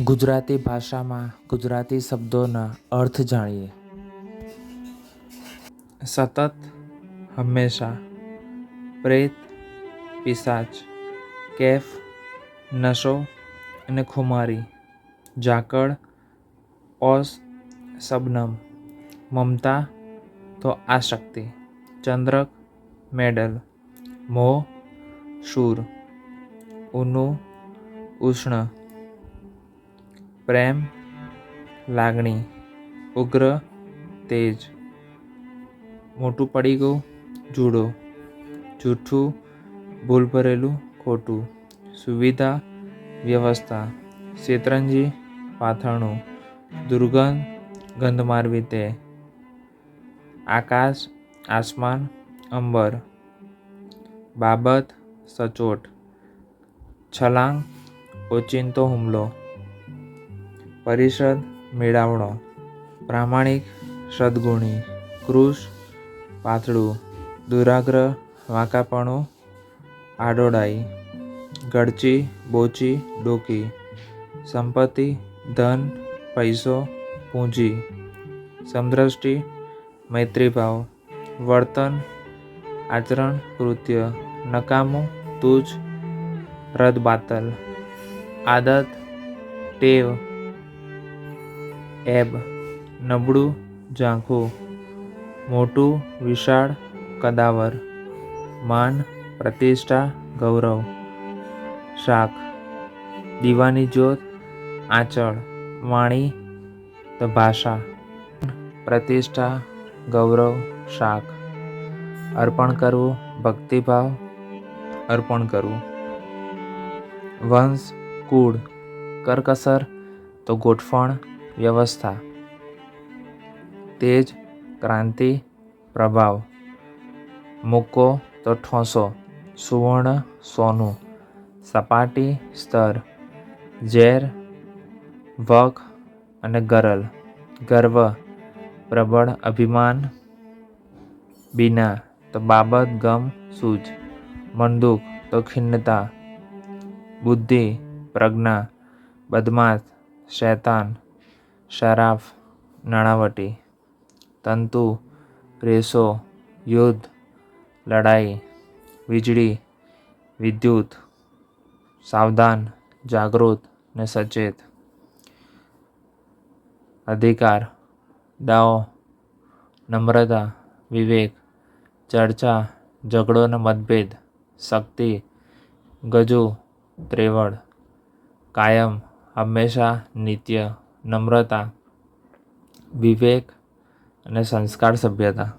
ગુજરાતી ભાષામાં ગુજરાતી શબ્દોના અર્થ જાણીએ. સતત, હંમેશા, પ્રેત, પિશાચ, કેફ, નશો અને ખુમારી, ઝાકળ, ઓસ, શબનમ, મમતા તો આશક્તિ, ચંદ્રક, મેડલ, મોહ, શૂર, ઊનું, ઉષ્ણ, પ્રેમ, લાગણી, ઉગ્ર, તેજ, મોટું પડીગું, જુડો, જૂઠું, ભૂલ ભરેલું, ખોટું, સુવિધા, વ્યવસ્થા, શેતરંજી, પાથરણું, દુર્ગંધ, ગંધ મારવી તે, આકાશ, આસમાન, અંબર, બાબત, સચોટ, છલાંગ, ઓચિંતો હુમલો, પરિષદ, મેળાવડો, પ્રામાણિક, સદ્ગુણી, કૃશ, પાતળું, દુરાગ્રહ, વાંકાપણું, આડોડાઈ, ગળચી, બોચી, ડોકી, સંપત્તિ, ધન, પૈસો, પૂંજી, સમદ્રષ્ટિ, મૈત્રીભાવ, વર્તન, આચરણ, કૃત્ય, નકામું, તુચ્છ, રદબાતલ, આદત, ટેવ, એબ, નબળું, ઝાંખું, મોટું, વિશાળ, કદાવર, માન, પ્રતિષ્ઠા, ગૌરવ, શાખ, દીવાની જ્યોત, આંચળ, વાણી તો ભાષા, પ્રતિષ્ઠા, ગૌરવ, શાખ, અર્પણ કરવું, ભક્તિભાવ, અર્પણ કરવું, વંશ, કુળ, કરકસર તો ગોઠવણ, વ્યવસ્થા, તેજ, ક્રાંતિ, પ્રભાવ, મૂકો તો ઠોસો, સુવર્ણ, સોનું, સપાટી, સ્તર, ઝેર, વખ અને ગરલ, ગર્વ, પ્રબળ અભિમાન, બીના તો બાબત, ગમ, સૂઝ, મંદુક તો ખિન્નતા, બુદ્ધિ, પ્રજ્ઞા, બદમાશ, શૈતાન, શરાફ, નાણાવટી, તંતુ, રેસો, યુદ્ધ, લડાઈ, વીજળી, વિદ્યુત, સાવધાન, જાગૃત ને સચેત, અધિકાર, દાવો, નમ્રતા, વિવેક, ચર્ચા, ઝઘડો ને મતભેદ, શક્તિ, ગજુ, ત્રેવડ, કાયમ, હંમેશા, નિત્ય, નમ્રતા, વિવેક અને સંસ્કાર, સભ્યતા.